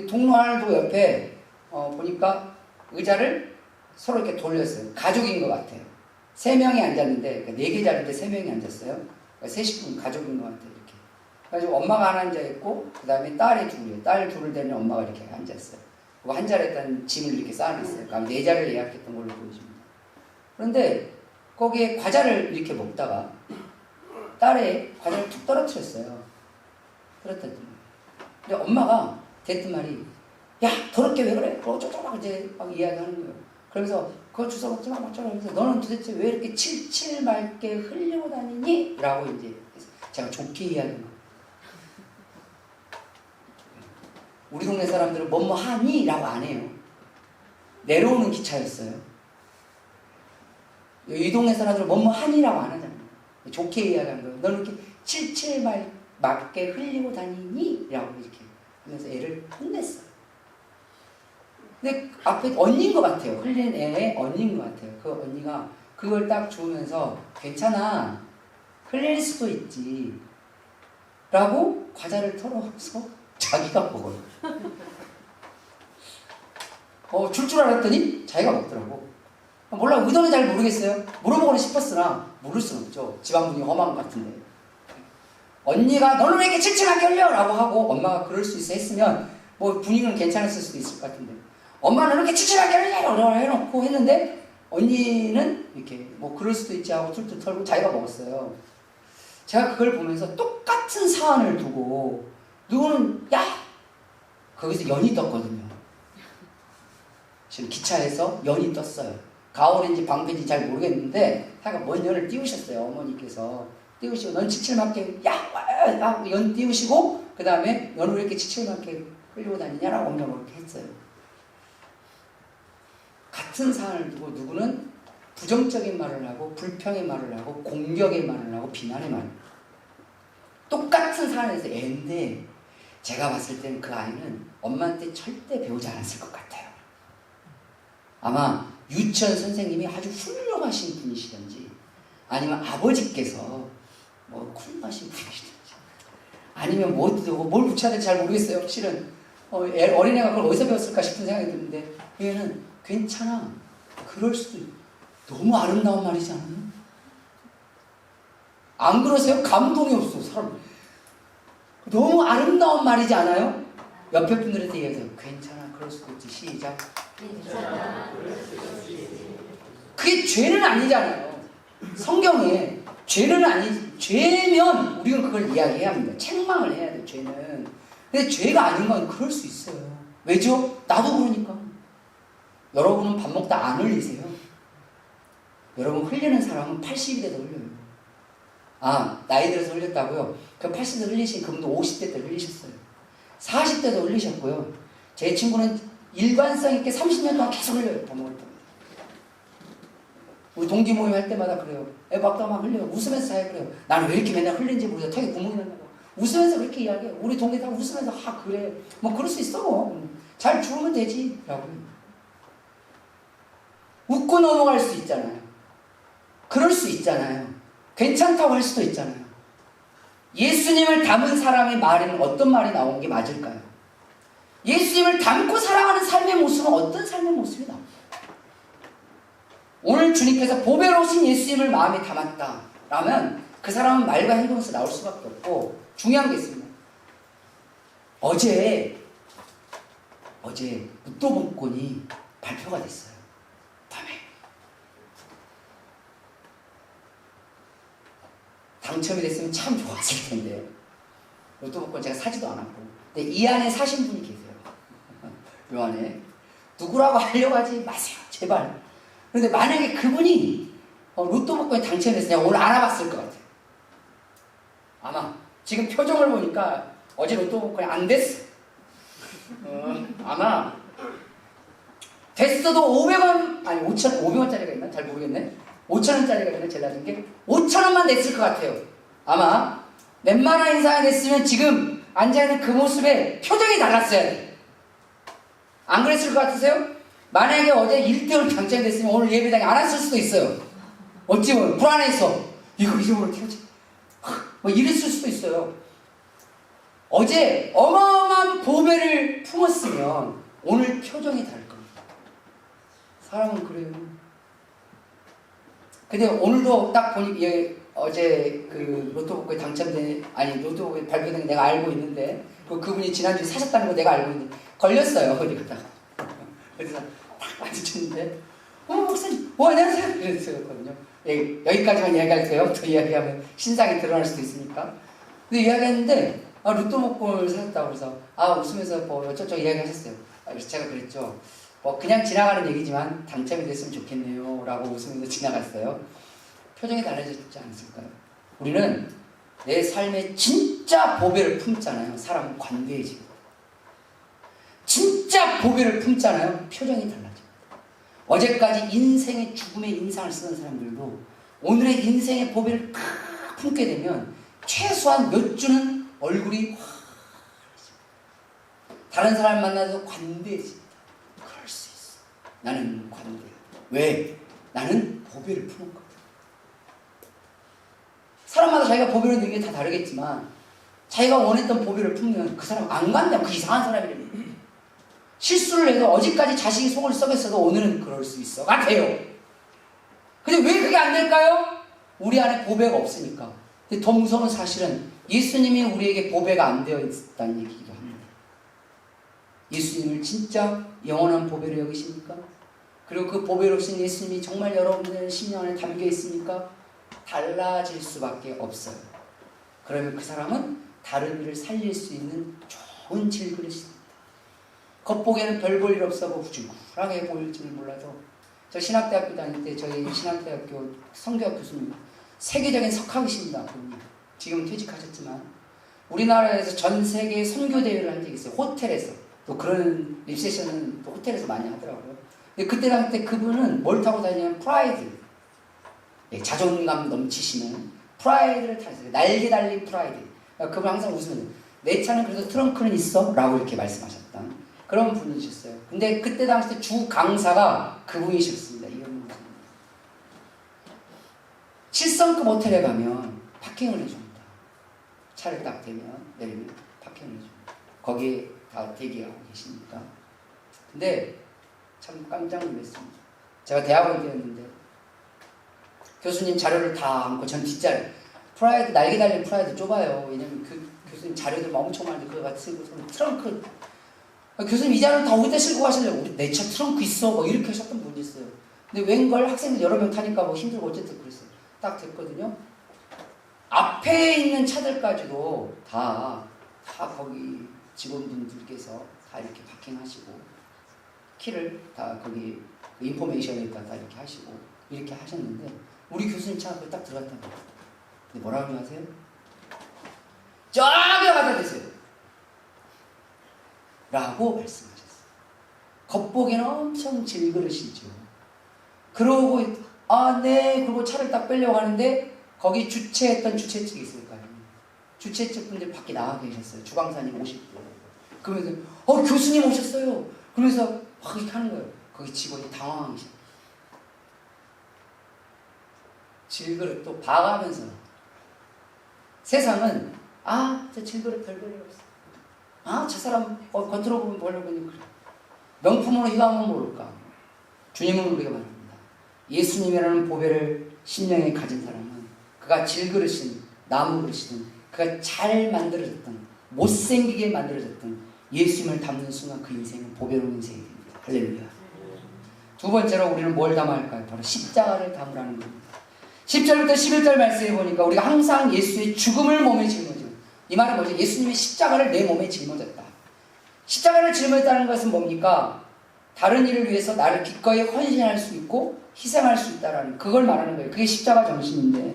통로알도 옆에 보니까 의자를 서로 이렇게 돌렸어요. 가족인 것 같아요. 3명이 앉았는데, 그러니까 4개 자리인데 3명이 앉았어요. 그러니까 3식구 가족인 것 같아요. 이렇게. 그래가지고 엄마가 하나 앉아있고, 그 다음에 딸이 둘이에요. 딸 둘을 데리는 엄마가 이렇게 앉았어요. 그리고 한 자리에 일단 짐을 이렇게 쌓아놨어요. 그러니까 4자리를 예약했던 걸로 보여집니다. 그런데 거기에 과자를 이렇게 먹다가 딸의 과자를 툭 떨어뜨렸어요. 그랬더니. 근데 엄마가 대뜸 말이, 야, 더럽게 왜 그래? 어쩌고저쩌고 이제 막 이야기하는 거예요. 그러면서 그거 주워 먹지 마, 어쩌고 하면서 너는 도대체 왜 이렇게 칠칠 맑게 흘리고 다니니? 라고 이제 제가 좋게 이야기한 거예요. 우리 동네 사람들은 뭐뭐 하니? 라고 안 해요. 내려오는 기차였어요. 이 동네 사람들은 뭐뭐 하니? 라고 안 하잖아요. 좋게 이야기한 거예요. 너는 이렇게 칠칠 맑게 흘리고 다니니? 라고 이렇게 하면서 애를 혼냈어요. 근데 앞에 언니인 것 같아요. 흘린 애의 언니인 것 같아요. 그 언니가 그걸 딱 주면서 괜찮아. 흘릴 수도 있지. 라고 과자를 털어서 자기가 먹어요. 줄 알았더니 자기가 먹더라고. 몰라, 의도는 잘 모르겠어요. 물어보고는 싶었으나 모를 수는 없죠. 집안분이 험한 것 같은데. 언니가 너는 왜 이렇게 칠칠하게 흘려? 라고 하고 엄마가 그럴 수 있어 했으면 뭐 분위기는 괜찮았을 수도 있을 것 같은데, 엄마는 이렇게 칠칠하게 흘려 해놓고 했는데 언니는 이렇게 뭐 그럴 수도 있지 하고 툴툴 털고 자기가 먹었어요. 제가 그걸 보면서 똑같은 사안을 두고 누구는 야! 거기서 연이 떴거든요. 지금 기차에서 연이 떴어요. 가오인지 방패인지 잘 모르겠는데 하여간 먼 연을 띄우셨어요. 어머니께서 띄우시고 넌 칠칠맞게 야! 연 띄우시고 그 다음에 너는 왜 이렇게 칠칠맞게 흘리고 다니냐라고 엄마가 그렇게 했어요. 같은 사안을 두고 누구는 부정적인 말을 하고 불평의 말을 하고 공격의 말을 하고 비난의 말을 하고 똑같은 사안에서 애인데 제가 봤을 때는 그 아이는 엄마한테 절대 배우지 않았을 것 같아요. 아마 유치원 선생님이 아주 훌륭하신 분이시든지 아니면 아버지께서 뭐 훌륭하신 분이시든지 아니면 뭘 붙여야 될지 잘 모르겠어요. 실은 어린애가 그걸 어디서 배웠을까 싶은 생각이 드는데 얘는 괜찮아. 그럴 수도 있고 너무 아름다운 말이지 않아요? 안 그러세요? 감동이 없어. 사람 너무 아름다운 말이지 않아요? 옆에 분들한테 얘기해서 괜찮아. 그럴 수도 있지. 시작. 괜찮아. 그게 죄는 아니잖아요. 성경에 죄는 아니지. 죄면 우리는 그걸 이야기해야 합니다. 책망을 해야 돼요. 죄는. 근데 죄가 아닌 건 그럴 수 있어요. 왜죠? 나도 그러니까. 여러분은 밥 먹다 안 흘리세요? 여러분 흘리는 사람은 80이 돼도 흘려요. 아, 나이 들어서 흘렸다고요? 그 80대 흘리신 그분도 50대 때 흘리셨어요. 40대도 흘리셨고요. 제 친구는 일관성 있게 30년 동안 계속 흘려요. 밥 먹을 때마다. 우리 동기 모임 할 때마다 그래요. 애 밥도 막 흘려요. 웃으면서 잘 그래요. 나는 왜 이렇게 맨날 흘린지 모르겠어. 턱에 구멍이 난다고. 웃으면서 그렇게 이야기해요. 우리 동기 다 웃으면서 그래. 뭐 그럴 수 있어. 잘 죽으면 되지. 라고. 웃고 넘어갈 수 있잖아요. 그럴 수 있잖아요. 괜찮다고 할 수도 있잖아요. 예수님을 닮은 사람의 말에는 어떤 말이 나오는 게 맞을까요? 예수님을 닮고 살아가는 삶의 모습은 어떤 삶의 모습이 나옵니까? 오늘 주님께서 보배로우신 예수님을 마음에 담았다 라면 그 사람은 말과 행동에서 나올 수밖에 없고, 중요한 게 있습니다. 어제 로또 복권이 발표가 됐어요. 밤에. 당첨이 됐으면 참 좋았을 텐데 로또 복권 제가 사지도 않았고, 근데 이 안에 사신 분이 계세요. 요 안에. 누구라고 하려고 하지 마세요. 제발. 그런데 만약에 그분이 로또 복권에 당첨됐으면 오늘 알아봤을 것 같아요. 아마 지금 표정을 보니까 어제 로또 복권이 안 됐어. 아마 됐어도 500원 아니 500원짜리가 있나? 잘 모르겠네. 5,000원짜리가 있나? 제일 낮은 게 5,000원만 냈을 것 같아요. 아마 몇만 원 인상이 됐으면 지금 앉아있는 그 모습에 표정이 달랐어야 돼. 안 그랬을 것 같으세요? 만약에 어제 1등을 당첨됐으면 오늘 예배당에 안 왔을 수도 있어요. 어찌 보면 불안해서 이거 이름으로 태우지 뭐 이랬을 수도 있어요. 어제 어마어마한 보배를 품었으면 오늘 표정이 다를 겁니다. 사람은 그래요. 근데 오늘도 딱 보니 어제 그 로또 복권에 로또 복권에 발표된 게 내가 알고 있는데 그분이 지난주에 사셨다는 거 내가 알고 있는데 걸렸어요. 어디 갔다가 그래서 딱 마주쳤는데 목사님 안녕하세요 이랬었거든요. 여기까지만 이야기할게요. 더 이야기하면 신상이 드러날 수도 있으니까. 근데 이야기했는데 로또 복권을 사셨다고 그래서 웃으면서 뭐 어쩌고 이야기하셨어요. 그래서 제가 그랬죠. 그냥 지나가는 얘기지만 당첨이 됐으면 좋겠네요 라고 웃으면서 지나갔어요. 표정이 달라졌지 않았을까요? 우리는 내 삶에 진짜 보배를 품잖아요. 사람은 관대해지고 진짜 보배를 품잖아요. 표정이 달라져요. 어제까지 인생의 죽음의 인상을 쓰는 사람들도 오늘의 인생의 보배를 탁 품게 되면 최소한 몇 주는 얼굴이 화려해져요. 다른 사람 만나서 관대해집니다. 그럴 수 있어. 나는 관대해. 왜? 나는 보배를 품었거든. 사람마다 자기가 보배를 넣는 게 다 다르겠지만 자기가 원했던 보배를 품으면 그 사람 안 간다면 그 이상한 사람이라면 실수를 해도 어제까지 자식이 속을 썩였어도 오늘은 그럴 수 있어 같아요. 근데 왜 그게 안 될까요? 우리 안에 보배가 없으니까. 근데 더 무서운 사실은 예수님이 우리에게 보배가 안 되어 있다는 얘기기도 합니다. 예수님을 진짜 영원한 보배로 여기십니까? 그리고 그 보배로 오신 예수님이 정말 여러분들의 심령 안에 담겨 있습니까? 달라질 수밖에 없어요. 그러면 그 사람은 다른 일을 살릴 수 있는 좋은 질그릇입니다. 겉보기에는 별 볼 일 없어 보고 후줄하게 보일지는 몰라도 저 신학대학교 다닐 때 저희 신학대학교 성교학 교수님 세계적인 석학이십니다. 지금은 퇴직하셨지만 우리나라에서 전 세계 선교대회를 한 적이 있어요. 호텔에서. 또 그런 리셉션은 또 호텔에서 많이 하더라고요. 근데 그때 당시 때 그분은 뭘 타고 다니냐면 프라이드. 자존감 넘치시는 프라이드를 타셨어요. 날개 달린 프라이드. 그분 항상 웃으면서 내 차는 그래도 트렁크는 있어? 라고 이렇게 말씀하셨던 그런 분이셨어요. 근데 그때 당시 때 주 강사가 그분이셨습니다. 이런 분이. 7성급 호텔에 가면 파킹을 해줍니다. 차를 딱 대면 내리면 파킹을 해줍니다. 거기에 다 대기하고 계시니까. 근데 참 깜짝 놀랐습니다. 제가 대학원 때였는데 교수님 자료를 다 안고 전 뒷자리. 프라이드 날개 달린 프라이드 좁아요. 왜냐면 그 교수님 자료들 엄청 많은데 그거 같이 쓰고 트렁크. 교수님 이 자료를 다 어디다 싣고 가실래요? 내 차 트렁크 있어. 뭐 이렇게 하셨던 분이 있어요. 근데 웬걸 학생들 여러 명 타니까 뭐 힘들고 어쨌든 그랬어요. 딱 됐거든요. 앞에 있는 차들까지도 다 거기 직원분들께서 다 이렇게 파킹하시고 키를 다 거기 그 인포메이션에다 다 이렇게 하시고 이렇게 하셨는데 우리 교수님 차 앞에 딱 들어갔다는 거예요. 근데 뭐라고 하세요? 저기 갖다 대세요. 라고 말씀하셨어요. 겉보기는 엄청 질그릇이죠. 그러고 네 그리고 차를 딱 빼려고 하는데 거기 주최했던 주최 측이 있을 거 아니에요. 주최 측 분들 밖에 나와 계셨어요. 주강사님 50분. 그러면서 교수님 오셨어요. 그러면서 막 이렇게 하는 거예요. 거기 직원이 당황하셔. 질그릇 또 봐가면서 세상은 저 질그릇 별볼일 없어. 저 사람 겉으로 보면 별로 보니 그래. 명품으로 희망하면 모를까. 주님은 우리가 말합니다. 예수님이라는 보배를 심령에 가진 사람은 그가 질그릇이든 나무 그릇이든 그가 잘 만들어졌던 못생기게 만들어졌던 예수님을 담는 순간 그 인생은 보배로운 인생이 됩니다. 할렐루야. 두 번째로 우리는 뭘 담아야 할까요? 바로 십자가를 담으라는 겁니다. 10절부터 11절 말씀해 보니까 우리가 항상 예수의 죽음을 몸에 짊어지고 이 말은 뭐죠? 예수님의 십자가를 내 몸에 짊어졌다. 십자가를 짊어졌다는 것은 뭡니까? 다른 일을 위해서 나를 기꺼이 헌신할 수 있고 희생할 수 있다라는 그걸 말하는 거예요. 그게 십자가 정신인데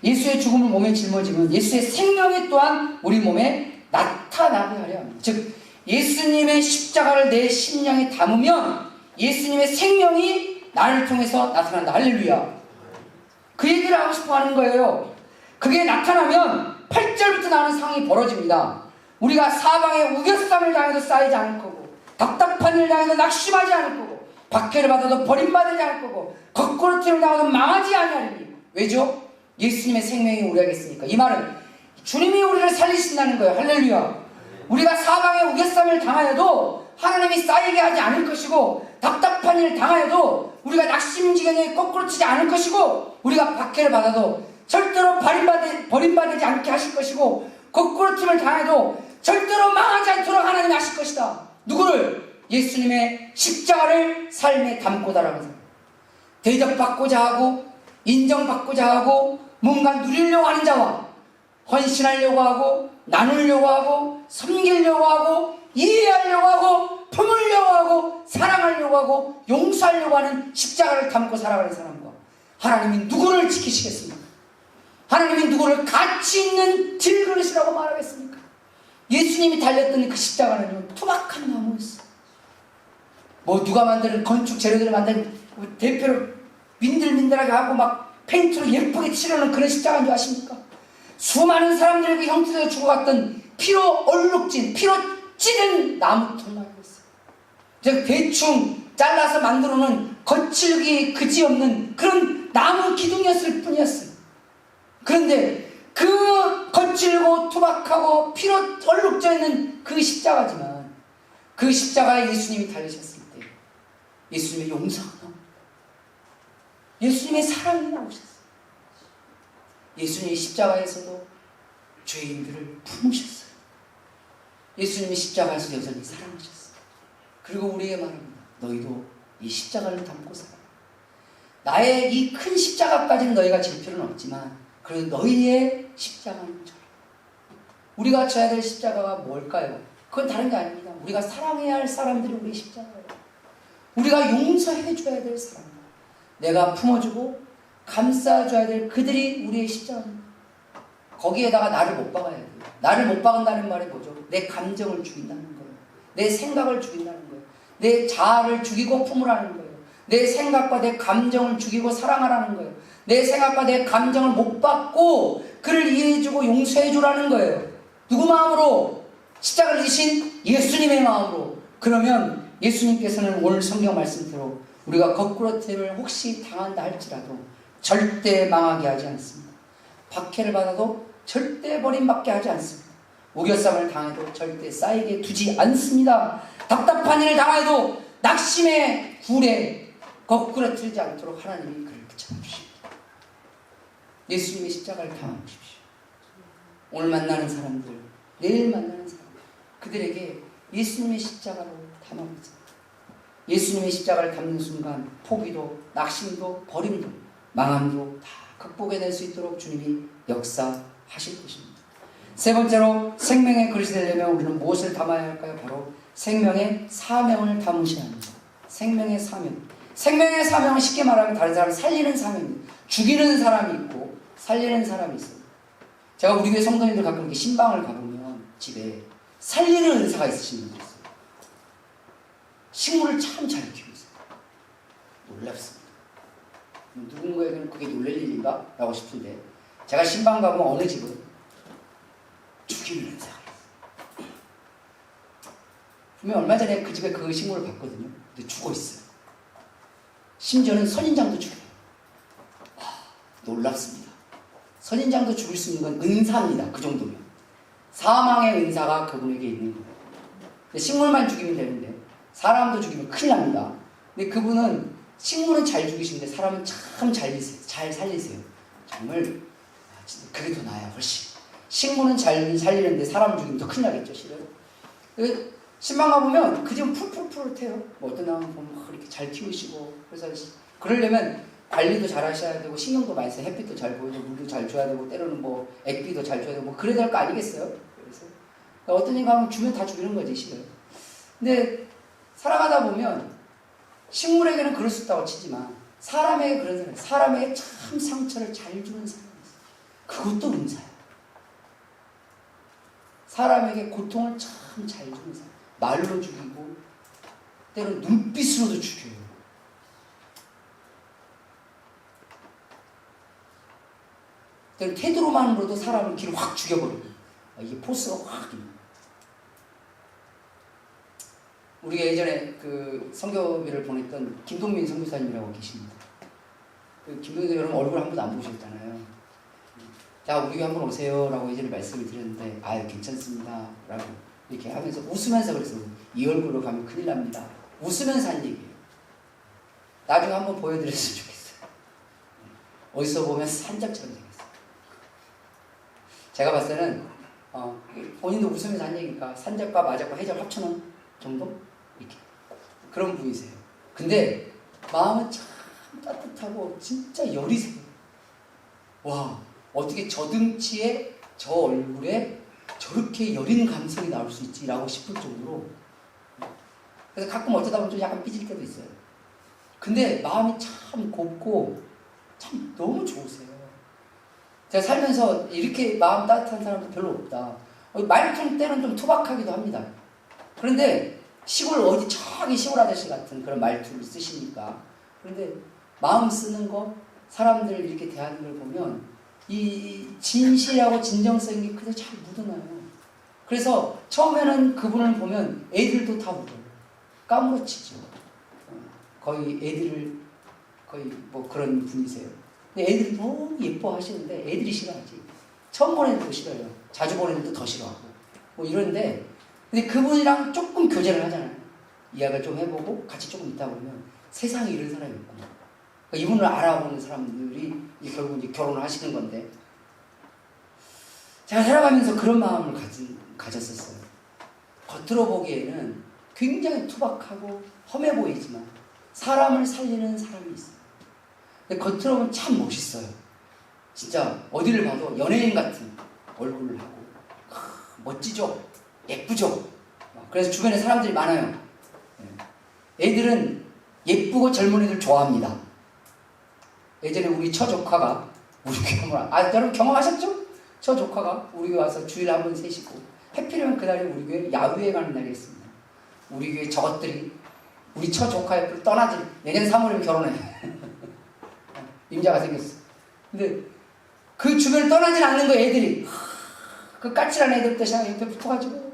예수의 죽음을 몸에 짊어지면 예수의 생명이 또한 우리 몸에 나타나게 하려 합니다. 즉 예수님의 십자가를 내 심령에 담으면 예수님의 생명이 나를 통해서 나타난다. 할렐루야. 그 얘기를 하고 싶어 하는 거예요. 그게 나타나면 8절부터 나오는 상황이 벌어집니다. 우리가 사방에 우겨쌈을 당해도 쌓이지 않을 거고 답답한 일 당해도 낙심하지 않을 거고 박해를 받아도 버림받지 않을 거고 거꾸로 튀를 당해도 망하지 아니하리니. 왜죠? 예수님의 생명이 우리에게 있으니까. 이 말은 주님이 우리를 살리신다는 거예요. 할렐루야. 우리가 사방에 우겨쌈을 당하여도 하나님이 쌓이게 하지 않을 것이고 답답한 일을 당하여도 우리가 낙심지경에 거꾸로 치지 않을 것이고 우리가 박해를 받아도 절대로 버림받지 않게 하실 것이고 거꾸로 튀을 당해도 절대로 망하지 않도록 하나님이 하실 것이다. 누구를? 예수님의 십자가를 삶에 담고다라는 사람. 대접받고자 하고 인정받고자 하고 뭔가 누리려고 하는 자와 헌신하려고 하고 나누려고 하고 섬기려고 하고 이해하려고 하고 품으려고 하고 사랑하려고 하고 용서하려고 하는 십자가를 담고 살아가는 사람과 하나님이 누구를 지키시겠습니까? 하나님이 누구를 가치 있는 질그릇이라고 말하겠습니까? 예수님이 달렸던 그 십자가는 투박한 나무였어요. 뭐 누가 만드는 건축 재료들을 만든 대표로 민들민들하게 하고 막 페인트로 예쁘게 칠하는 그런 십자가인 줄 아십니까? 수많은 사람들의 그 형태로 죽어갔던 피로 얼룩진, 피로 찌든 나무 통나무였어요. 즉 대충 잘라서 만들어 놓은 거칠기 그지없는 그런 나무 기둥이었을 뿐이었어요. 그런데 그 거칠고 투박하고 피로 얼룩져 있는 그 십자가지만 그 십자가에 예수님이 달리셨을 때 예수님의 용서가 나옵니다. 예수님의 사랑이 나오셨어요. 예수님이 십자가에서도 죄인들을 품으셨어요. 예수님이 십자가에서 여전히 사랑하셨어요. 그리고 우리에게 말합니다. 너희도 이 십자가를 담고 살아. 나의 이 큰 십자가까지는 너희가 질 필요는 없지만 그래도 너희의 십자가는 져라. 우리가 져야 될 십자가가 뭘까요? 그건 다른 게 아닙니다. 우리가 사랑해야 할 사람들이 우리의 십자가예요. 우리가 용서해줘야 될 사람, 내가 품어주고 감싸줘야 될 그들이 우리의 십자가입니다. 거기에다가 나를 못 박아야 돼요. 나를 못 박은다는 말이 뭐죠? 내 감정을 죽인다는 거예요. 내 생각을 죽인다는 거예요. 내 자아를 죽이고 품으라는 거예요. 내 생각과 내 감정을 죽이고 사랑하라는 거예요. 내 생각과 내 감정을 못 받고 그를 이해해주고 용서해주라는 거예요. 누구 마음으로? 십자가를 지신 예수님의 마음으로. 그러면 예수님께서는 오늘 성경 말씀대로 우리가 거꾸로 됨을 혹시 당한다 할지라도 절대 망하게 하지 않습니다. 박해를 받아도 절대 버림받게 하지 않습니다. 우겨쌈을 당해도 절대 쌓이게 두지 않습니다. 답답한 일을 당해도 낙심의 굴에 거꾸로 틀지 않도록 하나님이 그를 붙잡아주십니다. 예수님의 십자가를 담아보십시오. 오늘 만나는 사람들, 내일 만나는 사람들, 그들에게 예수님의 십자가로 담아보세요. 예수님의 십자가를 담는 순간 포기도 낙심도 버림도 망함도 다 극복해낼 수 있도록 주님이 역사하실 것입니다. 세 번째로 생명의 그릇이 되려면 우리는 무엇을 담아야 할까요? 바로 생명의 사명을 담으셔야 합니다. 생명의 사명. 생명의 사명은 쉽게 말하면 다른 사람을 살리는 사명입니다. 죽이는 사람이 있고 살리는 사람이 있어요. 제가 우리 교회 성도님들 가끔 이렇게 신방을 가보면 집에 살리는 은사가 있으신 분들 있어요. 식물을 참 잘 키우고 있어요. 놀랍습니다. 누군가에게는 그게 놀랄 일인가? 라고 싶은데 제가 신방 가보면 어느 집은 죽이는 은사가 있어요. 분명 얼마 전에 그 집에 그 식물을 봤거든요. 근데 죽어 있어요. 심지어는 선인장도 죽여요. 놀랍습니다. 선인장도 죽일 수 있는 건 은사입니다. 그 정도면. 사망의 은사가 그분에게 있는 거예요. 식물만 죽이면 되는데 사람도 죽이면 큰일 납니다. 근데 그분은 식물은 잘 죽이시는데 사람은 참 잘 살리세요. 정말 그게 더 나아요. 훨씬. 식물은 잘 살리는데 사람 죽이면 더 큰일 나겠죠. 실은. 신방 가보면 그 집은 푸릇푸릇해요. 뭐 어떤 나무 보면 그렇게 잘 키우시고 그래서 그러려면 관리도 잘 하셔야 되고 신경도 많이 써요. 햇빛도 잘 보여서 물도 잘 줘야 되고 때로는 뭐 액비도 잘 줘야 되고 뭐 그래야 될 거 아니겠어요? 그래서 어떤 일 가면 주면 다 죽이는 거지 실은. 근데 살아가다 보면 식물에게는 그럴 수 있다고 치지만 사람에게 그런 사람, 사람에게 참 상처를 잘 주는 사람이 있어요. 그것도 은사예요. 사람에게 고통을 참 잘 주는 사람. 말로 죽이고, 때로는 눈빛으로도 죽여요. 때로는 태도로만으로도 사람을 길을 확 죽여버려요. 이게 포스가 확. 우리가 예전에 그 선교비를 보냈던 김동민 선교사님이라고 계십니다. 그 김동민 여러분 얼굴 한 번도 안 보셨잖아요. 자, 우리 교회 한번 오세요 라고 예전에 말씀을 드렸는데, 아유 괜찮습니다 라고 이렇게 하면서 웃으면서 그래서 이 얼굴로 가면 큰일 납니다. 웃으면서 한 얘기예요. 나중에 한번 보여드렸으면 좋겠어요. 어디서 보면 산적처럼 생겼어요. 제가 봤을 때는 본인도 웃으면서 한 얘기니까 산적과 마적과 해적 합쳐놓은 정도? 이렇게 그런 분이세요. 근데 마음은 참 따뜻하고 진짜 여리세요. 와, 어떻게 저 등치에 저 얼굴에 저렇게 여린 감성이 나올 수 있지? 라고 싶을 정도로. 그래서 가끔 어쩌다 보면 좀 약간 삐질 때도 있어요. 근데 마음이 참 곱고 참 너무 좋으세요. 제가 살면서 이렇게 마음 따뜻한 사람도 별로 없다. 말투 때는 좀 투박하기도 합니다. 그런데 시골 어디 저기 시골 아저씨 같은 그런 말투를 쓰시니까. 그런데 마음 쓰는 거, 사람들 이렇게 대하는 걸 보면 이 진실하고 진정성이 그대로 잘 묻어나요. 그래서 처음에는 그분을 보면 애들도 다 울어요. 까무러치죠. 거의 애들을 거의 뭐 그런 분이세요. 근데 애들이 너무 예뻐하시는데 애들이 싫어하지. 처음 보는 애들도 싫어요. 자주 보는 애들도 더 싫어하고 뭐 이런데, 근데 그분이랑 조금 교제를 하잖아요. 이야기를 좀 해보고 같이 조금 있다 보면 세상에 이런 사람이 있구나. 그러니까 이분을 알아보는 사람들이 결국 이제 결혼을 하시는 건데, 제가 살아가면서 그런 마음을 가졌었어요. 겉으로 보기에는 굉장히 투박하고 험해 보이지만 사람을 살리는 사람이 있어요. 근데 겉으로 보면 참 멋있어요. 진짜 어디를 봐도 연예인 같은 얼굴을 하고 멋지죠? 예쁘죠? 그래서 주변에 사람들이 많아요. 애들은 예쁘고 젊은 애들 좋아합니다. 예전에 우리 처조카가 우리 교회 여러분 경험하셨죠? 처조카가 우리 교회 와서 주일에 한 번 세시고 해피면 그날이 우리 교회 야유회 가는 날이었습니다. 우리 교회 저것들이 우리 처조카 옆을 떠나지. 내년 3월이면 결혼해. 임자가 생겼어. 근데 그 주변을 떠나질 않는 거예요. 애들이 그 까칠한 애들부터 시작 옆에 붙어가지고,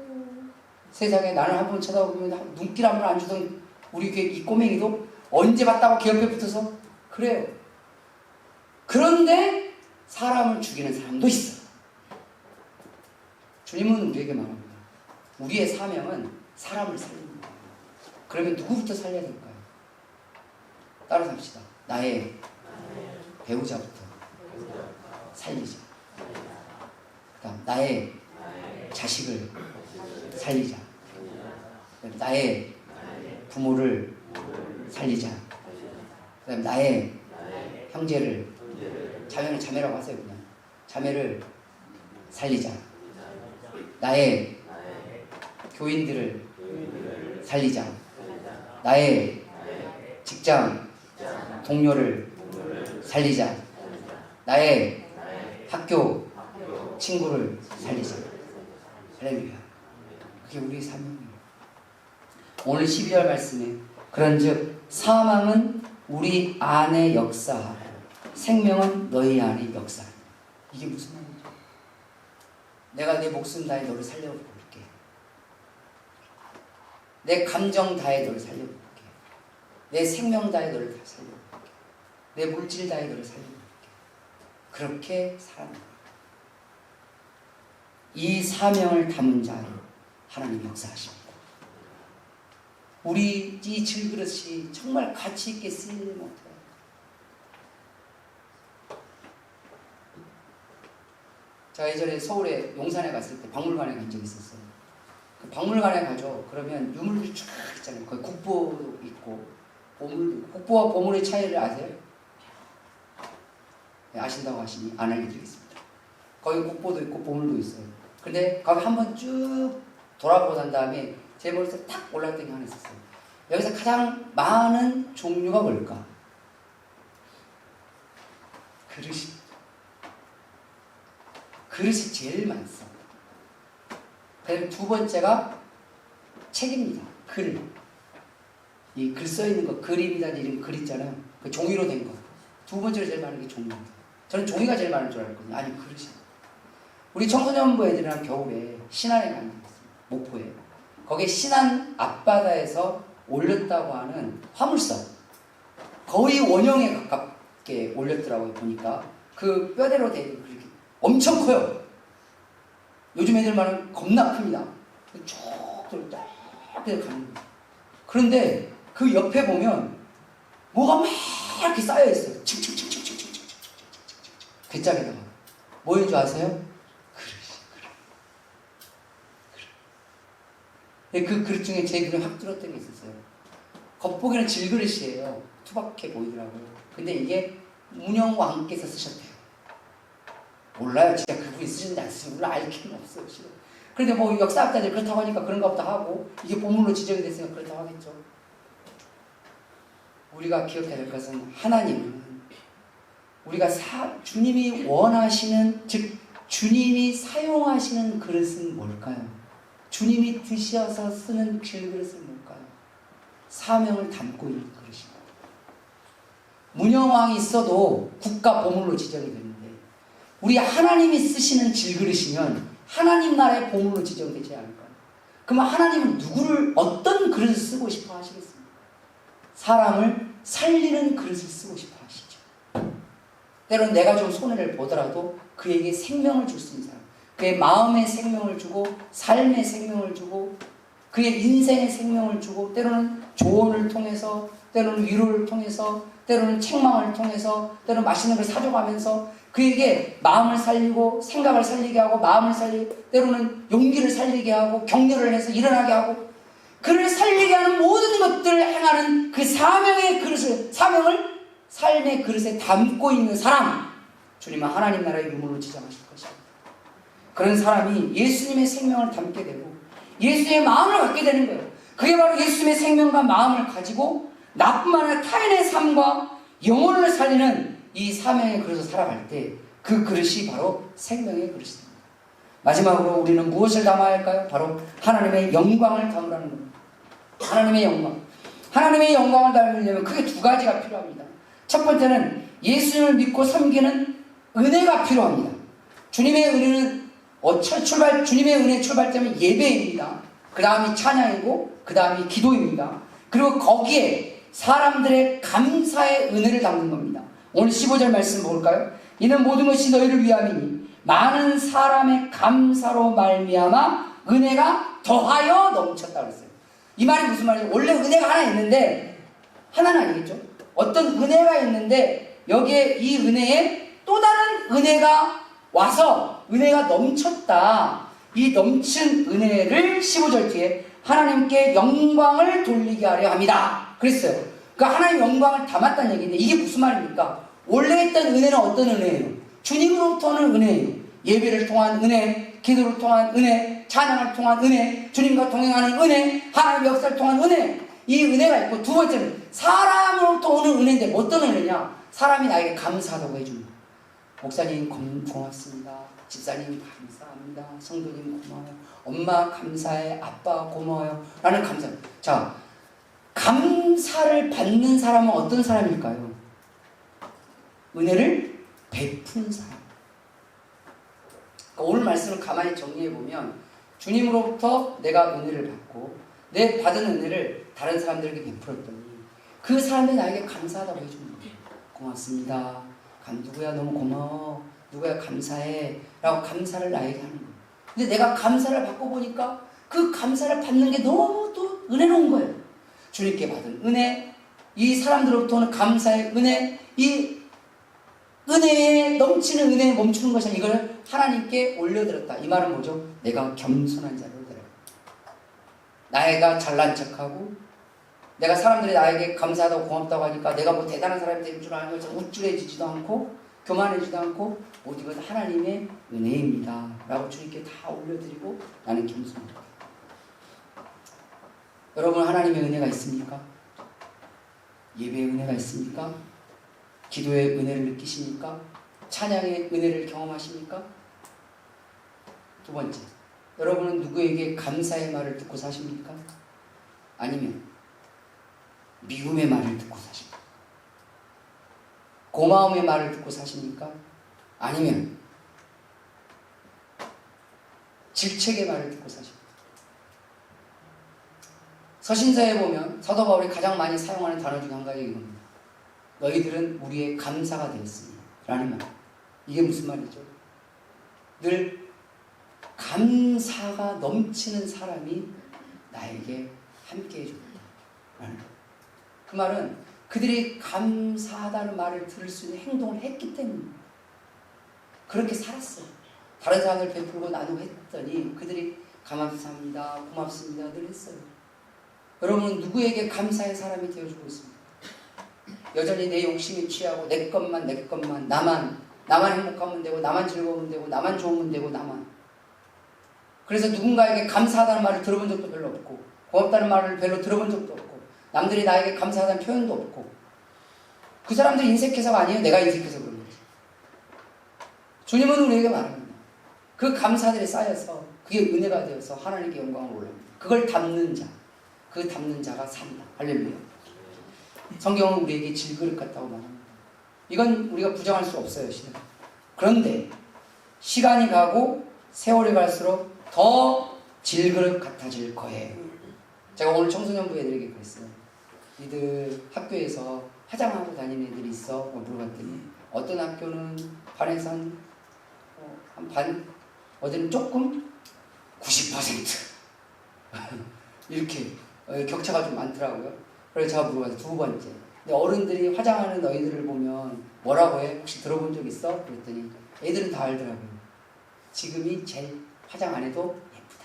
세상에 나를 한 번 쳐다보면 눈길 한 번 안 주던 우리 교회 이 꼬맹이도 언제 봤다고 걔 옆에 붙어서 그래요. 그런데 사람을 죽이는 사람도 있어. 주님은 우리에게 말합니다. 우리의 사명은 사람을 살리는 거예요. 그러면 누구부터 살려야 될까요? 따라서 합시다. 나의 배우자부터 살리자. 그다음 나의 자식을 살리자. 나의 부모를 살리자. 그다음 나의 형제를, 자매는 자매라고 하세요. 그냥 자매를 살리자. 나의 교인들을 살리자. 나의 직장 동료를 살리자. 나의 학교 친구를 살리자. 할렐루야. 그게 우리의 사명이에요. 오늘 12절 말씀에 그런즉 사망은 우리 안에 역사하고 생명은 너희 안에 역사하니. 이게 무슨 말이죠? 내가 내 목숨 다해 너를 살려볼게. 내 감정 다해 너를 살려볼게. 내 생명 다해 너를 살려볼게. 내 물질 다해 너를 살려볼게. 그렇게 살아나는 거예요. 이 사명을 담은 자로 하나님 역사하십니다. 우리 이 질그릇이 정말 가치 있게 쓰이면 어때요? 제가 예전에 서울에 용산에 갔을 때 박물관에 간 적이 있었어요. 그 박물관에 가죠. 그러면 유물들이 쫙 있잖아요. 거기 국보도 있고 보물도 있고. 국보와 보물의 차이를 아세요? 네, 아신다고 하시니 안 알려드리겠습니다. 거기 국보도 있고 보물도 있어요. 근데 거기 한번 쭉 돌아보고 난 다음에 제 머릿속에 탁 올라왔던 게 하나 있었어요. 여기서 가장 많은 종류가 뭘까? 그릇이 제일 많소. 그리고 두 번째가 책입니다. 글. 이 글 써있는 거, 그림이라는 이름 글 있잖아요. 그 종이로 된 거. 두 번째로 제일 많은 게 종이입니다. 저는 종이가 제일 많은 줄 알았거든요. 아니, 그릇이. 우리 청소년부 애들이랑 겨울에 신안에 가는 게 있어요. 목포에. 거기에 신안 앞바다에서 올렸다고 하는 화물선. 거의 원형에 가깝게 올렸더라고요, 보니까. 그 뼈대로 된 그렇게 엄청 커요. 요즘 애들 말은 겁나 큽니다. 쭉 이렇게 가는 거예요. 그런데 그 옆에 보면 뭐가 막 이렇게 쌓여 있어요. 층층층층층층층층층층 괴짝에다가 뭐인 줄 아세요? 그릇. 그 그릇 중에 제 눈에 확 들었던 게 있었어요. 겉보기는 질그릇이에요. 투박해 보이더라고요. 근데 이게 문영왕께서 쓰셨대요. 몰라요. 진짜 그분이 쓰셨는지 안 쓰셨는지 알 길은 없어요. 실은. 그런데 뭐 역사학자들이 그렇다고 하니까 그런가 보다 하고 이게 보물로 지정이 됐으니까 그렇다고 하겠죠. 우리가 기억해야 될 것은 하나님은 우리가 주님이 원하시는, 즉 주님이 사용하시는 그릇은 뭘까요? 주님이 드셔서 쓰는 질그릇은 뭘까요? 사명을 담고 있는 그릇입니다. 문영왕이 있어도 국가 보물로 지정이 되는데 우리 하나님이 쓰시는 질그릇이면 하나님 나라의 보물로 지정되지 않을까요? 그러면 하나님은 누구를, 어떤 그릇을 쓰고 싶어 하시겠습니까? 사람을 살리는 그릇을 쓰고 싶어 하시죠. 때로는 내가 좀 손해를 보더라도 그에게 생명을 줄 수 있는 사람, 그의 마음의 생명을 주고 삶의 생명을 주고 그의 인생의 생명을 주고 때로는 조언을 통해서, 때로는 위로를 통해서, 때로는 책망을 통해서, 때로는 맛있는 걸 사줘가면서 그에게 마음을 살리고 생각을 살리게 하고 마음을 살리고 때로는 용기를 살리게 하고 격려를 해서 일어나게 하고 그를 살리게 하는 모든 것들을 행하는 그 사명의 그릇을, 사명을 삶의 그릇에 담고 있는 사람, 주님은 하나님 나라의 유물로 지정하실 것입니다. 그런 사람이 예수님의 생명을 담게 되고 예수의 마음을 갖게 되는 거예요. 그게 바로 예수님의 생명과 마음을 가지고 나뿐만 아니라 타인의 삶과 영혼을 살리는 이 사명의 그릇을 살아갈 때 그 그릇이 바로 생명의 그릇입니다. 마지막으로 우리는 무엇을 담아야 할까요? 바로 하나님의 영광을 담으라는 겁니다. 하나님의 영광. 하나님의 영광을 담으려면 크게 두 가지가 필요합니다. 첫 번째는 예수님을 믿고 섬기는 은혜가 필요합니다. 주님의 은혜는 주님의 은혜 출발점은 예배입니다. 그 다음이 찬양이고 그 다음이 기도입니다. 그리고 거기에 사람들의 감사의 은혜를 담는 겁니다. 오늘 15절 말씀 볼까요? 이는 모든 것이 너희를 위함이니 많은 사람의 감사로 말미암아 은혜가 더하여 넘쳤다 그랬어요. 이 말이 무슨 말이에요? 원래 은혜가 하나 있는데 하나는 아니겠죠? 어떤 은혜가 있는데 여기에 이 은혜에 또 다른 은혜가 와서 은혜가 넘쳤다. 이 넘친 은혜를 15절 뒤에 하나님께 영광을 돌리게 하려 합니다. 그랬어요. 그 하나님 영광을 담았다는 얘기인데 이게 무슨 말입니까? 원래 있던 은혜는 어떤 은혜예요? 주님으로부터 오는 은혜예요. 예배를 통한 은혜, 기도를 통한 은혜, 찬양을 통한 은혜, 주님과 동행하는 은혜, 하나님의 역사를 통한 은혜. 이 은혜가 있고 두 번째는 사람으로부터 오는 은혜인데 어떤 은혜냐? 사람이 나에게 감사하다고 해줍니다. 목사님 고맙습니다. 집사님 감사합니다. 성도님 고마워요. 엄마 감사해. 아빠 고마워요. 라는 감사. 자, 감사를 받는 사람은 어떤 사람일까요? 은혜를 베푸는 사람. 그러니까 오늘 말씀을 가만히 정리해보면 주님으로부터 내가 은혜를 받고 내 받은 은혜를 다른 사람들에게 베풀었더니 그 사람이 나에게 감사하다고 해주는 거예요. 고맙습니다. 누구야 너무 고마워. 누구야 감사해. 라고 감사를 나에게 하는 거예요. 근데 내가 감사를 받고 보니까 그 감사를 받는 게 너무 또 은혜로운 거예요. 주님께 받은 은혜, 이 사람들로부터 오는 감사의 은혜, 이 은혜에 넘치는 은혜에 멈추는 것이 아니라 이걸 하나님께 올려드렸다. 이 말은 뭐죠? 내가 겸손한 자를 드려요. 나이가 잘난 척하고 내가 사람들이 나에게 감사하다고 고맙다고 하니까 내가 뭐 대단한 사람이 될 줄 아는 것처럼 우쭐해지지도 않고 교만해지도 않고 모든 것은 하나님의 은혜입니다. 라고 주님께 다 올려드리고 나는 겸손합니다. 여러분 하나님의 은혜가 있습니까? 예배의 은혜가 있습니까? 기도의 은혜를 느끼십니까? 찬양의 은혜를 경험하십니까? 두 번째, 여러분은 누구에게 감사의 말을 듣고 사십니까? 아니면 미움의 말을 듣고 사십니까? 고마움의 말을 듣고 사십니까? 아니면 질책의 말을 듣고 사십니까? 서신서에 보면 사도 바울이 가장 많이 사용하는 단어 중 한 가지가 이겁니다. 너희들은 우리의 감사가 되었으니 라는 말. 이게 무슨 말이죠? 늘 감사가 넘치는 사람이 나에게 함께 해줍니다. 그 말은 그들이 감사하다는 말을 들을 수 있는 행동을 했기 때문입니다. 그렇게 살았어요. 다른 사람들 베풀고 나누고 했더니 그들이 감사합니다, 고맙습니다 늘 했어요. 여러분은 누구에게 감사의 사람이 되어주고 있습니다. 여전히 내 욕심에 취하고 내 것만 나만 행복하면 되고 나만 즐거우면 되고 나만 좋으면 되고 나만. 그래서 누군가에게 감사하다는 말을 들어본 적도 별로 없고 고맙다는 말을 별로 들어본 적도 없고 남들이 나에게 감사하다는 표현도 없고 그 사람들이 인색해서가 아니에요. 내가 인색해서 그런 거지. 주님은 우리에게 말합니다. 그 감사들이 쌓여서 그게 은혜가 되어서 하나님께 영광을 올립니다. 그걸 담는 자, 그 담는 자가 산다. 할렐루야. 성경은 우리에게 질그릇 같다고 말합니다. 이건 우리가 부정할 수 없어요. 시대가. 그런데 시간이 가고 세월이 갈수록 더 질그릇 같아질 거예요. 제가 오늘 청소년부 애들에게 그랬어요. 니들 학교에서 화장하고 다니는 애들이 있어? 물어봤더니 어떤 학교는 반에서 한 반, 어디는 조금 90% 이렇게 격차가 좀 많더라고요. 그래서 제가 물어봤어요. 두 번째, 근데 어른들이 화장하는 너희들을 보면 뭐라고 해? 혹시 들어본 적 있어? 그랬더니 애들은 다 알더라고요. 지금이 제일 화장 안 해도 예쁘다.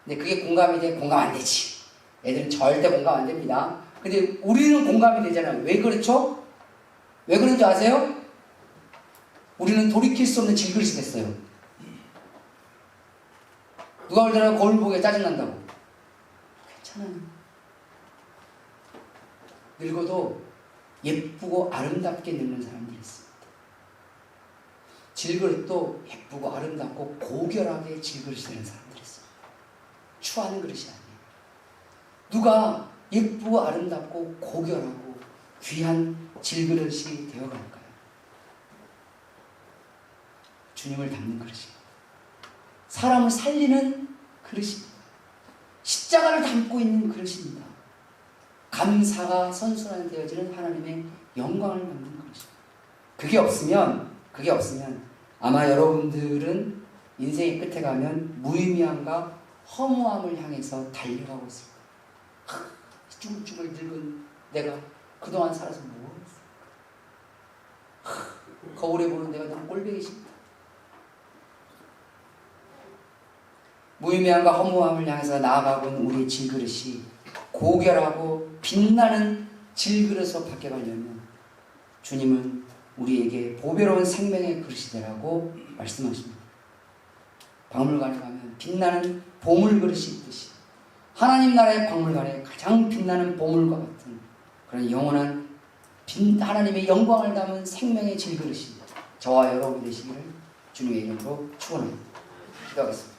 근데 그게 공감이 돼? 공감 안 되지. 애들은 절대 공감 안 됩니다. 근데 우리는 공감이 되잖아요. 왜 그렇죠? 왜 그런 줄 아세요? 우리는 돌이킬 수 없는 질그릇이 됐어요. 누가 그러더라고 거울 보기에 짜증난다고. 괜찮아요. 늙어도 예쁘고 아름답게 늙는 사람들이 있습니다. 질그릇도 예쁘고 아름답고 고결하게 질그릇이 되는 사람들이 있습니다. 추한 그릇이 아니에요. 누가 예쁘고 아름답고 고결하고 귀한 질그릇이 되어갈까요? 주님을 담는 그릇입니다. 사람을 살리는 그릇입니다. 십자가를 담고 있는 그릇입니다. 감사가 선순환 되어지는 하나님의 영광을 담는 그릇입니다. 그게 없으면 아마 여러분들은 인생의 끝에 가면 무의미함과 허무함을 향해서 달려가고 있을 거예요. 쭈글쭈글 늙은 내가 그동안 살아서 뭐 했어? 거울에 보는 내가 너무 꼴보기 싫다. 무의미함과 허무함을 향해서 나아가고 있는 우리의 질그릇이 고결하고 빛나는 질그릇으로 바뀌어가려면 주님은 우리에게 보배로운 생명의 그릇이 되라고 말씀하십니다. 박물관에 가면 빛나는 보물 그릇이 있듯이 하나님 나라의 박물관에 가장 빛나는 보물과 같은 그런 영원한 하나님의 영광을 담은 생명의 질그릇이 저와 여러분이 되시기를 주님의 이름으로 축원합니다. 기도하겠습니다.